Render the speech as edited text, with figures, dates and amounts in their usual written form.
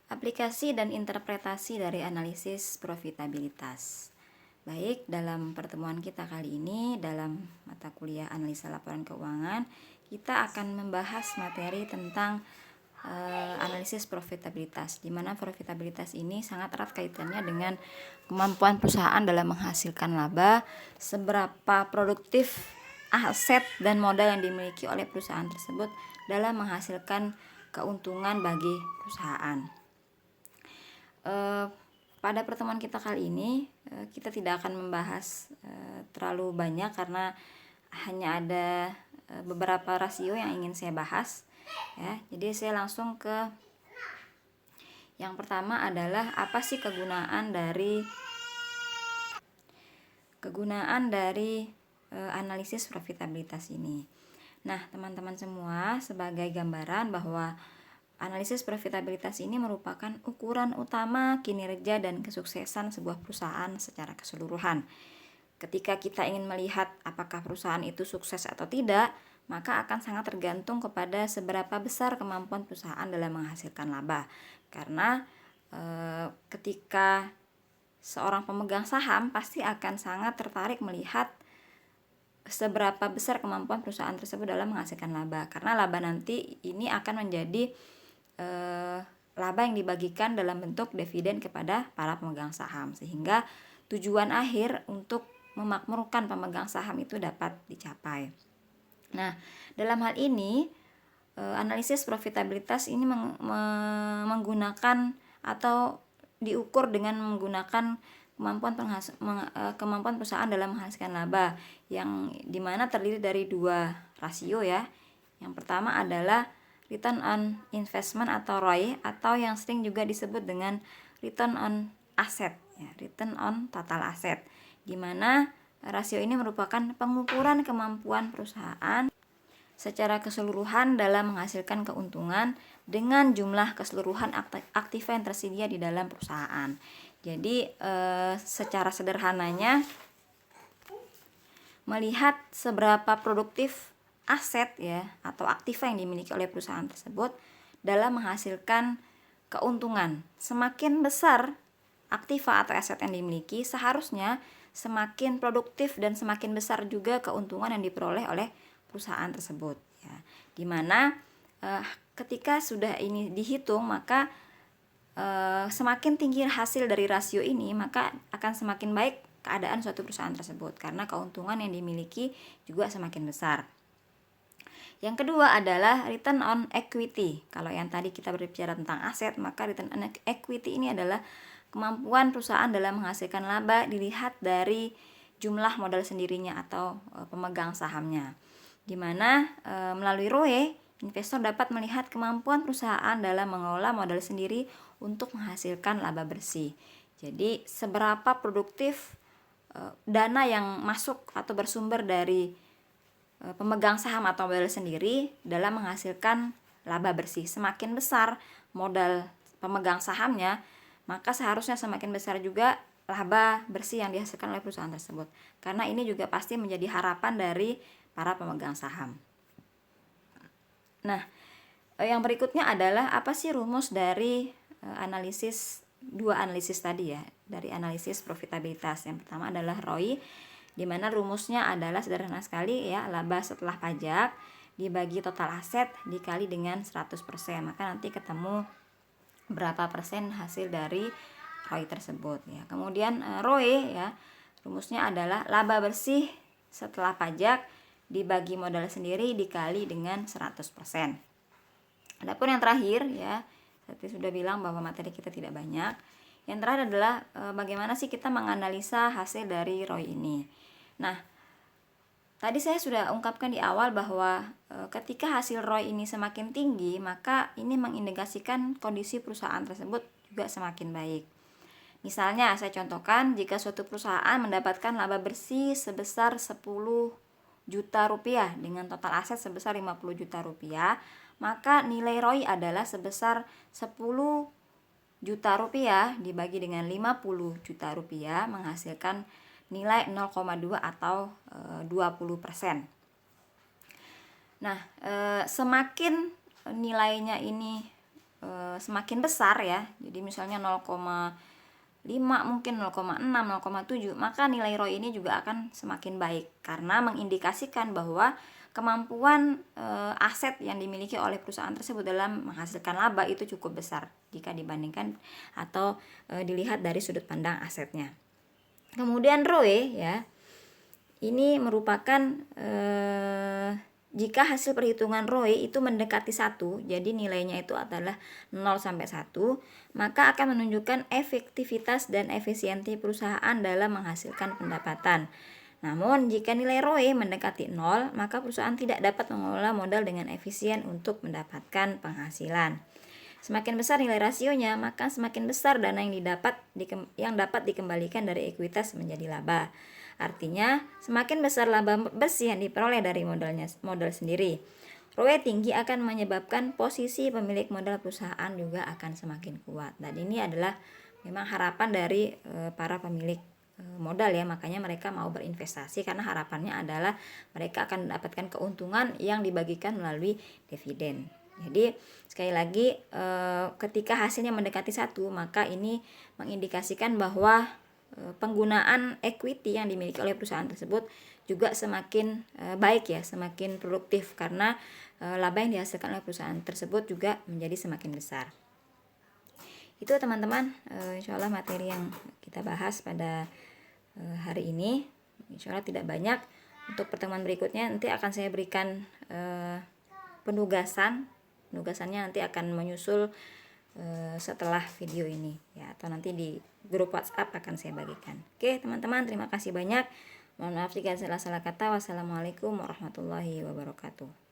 Aplikasi dan interpretasi dari analisis profitabilitas. Baik, dalam pertemuan kita kali ini dalam mata kuliah analisa laporan keuangan, kita akan membahas materi tentang analisis profitabilitas, di mana profitabilitas ini sangat erat kaitannya dengan kemampuan perusahaan dalam menghasilkan laba, seberapa produktif aset dan modal yang dimiliki oleh perusahaan tersebut dalam menghasilkan keuntungan bagi perusahaan. Pada pertemuan kita kali ini kita tidak akan membahas terlalu banyak karena hanya ada beberapa rasio yang ingin saya bahas ya. Jadi saya langsung ke yang pertama adalah apa sih kegunaan dari analisis profitabilitas ini. Nah, teman-teman semua, sebagai gambaran bahwa analisis profitabilitas ini merupakan ukuran utama kinerja dan kesuksesan sebuah perusahaan secara keseluruhan. Ketika kita ingin melihat apakah perusahaan itu sukses atau tidak, maka akan sangat tergantung kepada seberapa besar kemampuan perusahaan dalam menghasilkan laba. Karena ketika seorang pemegang saham pasti akan sangat tertarik melihat seberapa besar kemampuan perusahaan tersebut dalam menghasilkan laba. Karena laba nanti ini akan menjadi laba yang dibagikan dalam bentuk dividen kepada para pemegang saham, sehingga tujuan akhir untuk memakmurkan pemegang saham itu dapat dicapai. Nah, dalam hal ini analisis profitabilitas ini menggunakan atau diukur dengan menggunakan kemampuan perusahaan dalam menghasilkan laba, yang dimana terdiri dari dua rasio ya. Yang pertama adalah return on investment atau ROI, atau yang sering juga disebut dengan return on asset ya, return on total asset, di mana rasio ini merupakan pengukuran kemampuan perusahaan secara keseluruhan dalam menghasilkan keuntungan dengan jumlah keseluruhan aktiva yang tersedia di dalam perusahaan. Jadi secara sederhananya, melihat seberapa produktif aset ya atau aktiva yang dimiliki oleh perusahaan tersebut dalam menghasilkan keuntungan. Semakin besar aktiva atau aset yang dimiliki, seharusnya semakin produktif dan semakin besar juga keuntungan yang diperoleh oleh perusahaan tersebut ya. Dimana ketika sudah ini dihitung, maka semakin tinggi hasil dari rasio ini, maka akan semakin baik keadaan suatu perusahaan tersebut karena keuntungan yang dimiliki juga semakin besar. Yang kedua adalah return on equity. Kalau yang tadi kita berbicara tentang aset, maka return on equity ini adalah kemampuan perusahaan dalam menghasilkan laba dilihat dari jumlah modal sendirinya atau pemegang sahamnya. Di mana melalui ROE, investor dapat melihat kemampuan perusahaan dalam mengelola modal sendiri untuk menghasilkan laba bersih. Jadi seberapa produktif dana yang masuk atau bersumber dari pemegang saham atau modal sendiri dalam menghasilkan laba bersih. Semakin besar modal pemegang sahamnya, maka seharusnya semakin besar juga laba bersih yang dihasilkan oleh perusahaan tersebut. Karena ini juga pasti menjadi harapan dari para pemegang saham. Nah, yang berikutnya adalah apa sih rumus dari dua analisis tadi ya, dari analisis profitabilitas. Yang pertama adalah ROI, di mana rumusnya adalah sederhana sekali ya, laba setelah pajak dibagi total aset dikali dengan 100%, maka nanti ketemu berapa persen hasil dari ROI tersebut ya. Kemudian ROE ya, rumusnya adalah laba bersih setelah pajak dibagi modal sendiri dikali dengan 100%. Adapun yang terakhir ya, saya sudah bilang bahwa materi kita tidak banyak. Yang terakhir adalah bagaimana sih kita menganalisa hasil dari ROI ini. Nah, tadi saya sudah ungkapkan di awal bahwa ketika hasil ROI ini semakin tinggi, maka ini mengindikasikan kondisi perusahaan tersebut juga semakin baik. Misalnya, saya contohkan, jika suatu perusahaan mendapatkan laba bersih sebesar 10 juta rupiah dengan total aset sebesar 50 juta rupiah, maka nilai ROI adalah sebesar 10 juta rupiah dibagi dengan 50 juta rupiah menghasilkan nilai 0,2 atau 20%. Nah, semakin nilainya ini semakin besar ya, jadi misalnya 0,5 mungkin 0,6, 0,7, maka nilai ROI ini juga akan semakin baik karena mengindikasikan bahwa kemampuan aset yang dimiliki oleh perusahaan tersebut dalam menghasilkan laba itu cukup besar jika dibandingkan atau dilihat dari sudut pandang asetnya. Kemudian ROE ya, ini merupakan jika hasil perhitungan ROE itu mendekati 1, jadi nilainya itu adalah 0 sampai 1, maka akan menunjukkan efektivitas dan efisiensi perusahaan dalam menghasilkan pendapatan. Namun, jika nilai ROE mendekati 0, maka perusahaan tidak dapat mengelola modal dengan efisien untuk mendapatkan penghasilan. Semakin besar nilai rasionya, maka semakin besar dana yang dapat dikembalikan dari ekuitas menjadi laba. Artinya, semakin besar laba bersih yang diperoleh dari modal sendiri. ROE tinggi akan menyebabkan posisi pemilik modal perusahaan juga akan semakin kuat. Dan ini adalah memang harapan dari para pemilik modal ya, makanya mereka mau berinvestasi karena harapannya adalah mereka akan mendapatkan keuntungan yang dibagikan melalui dividen. Jadi sekali lagi ketika hasilnya mendekati 1, maka ini mengindikasikan bahwa penggunaan equity yang dimiliki oleh perusahaan tersebut juga semakin baik ya, semakin produktif karena laba yang dihasilkan oleh perusahaan tersebut juga menjadi semakin besar. Itu teman-teman, insya Allah materi yang kita bahas pada hari ini. Insya Allah tidak banyak. Untuk pertemuan berikutnya nanti akan saya berikan penugasannya nanti akan menyusul setelah video ini ya, atau nanti di grup WhatsApp akan saya bagikan. Oke teman-teman, terima kasih banyak. Mohon maaf jika salah kata. Wassalamualaikum warahmatullahi wabarakatuh.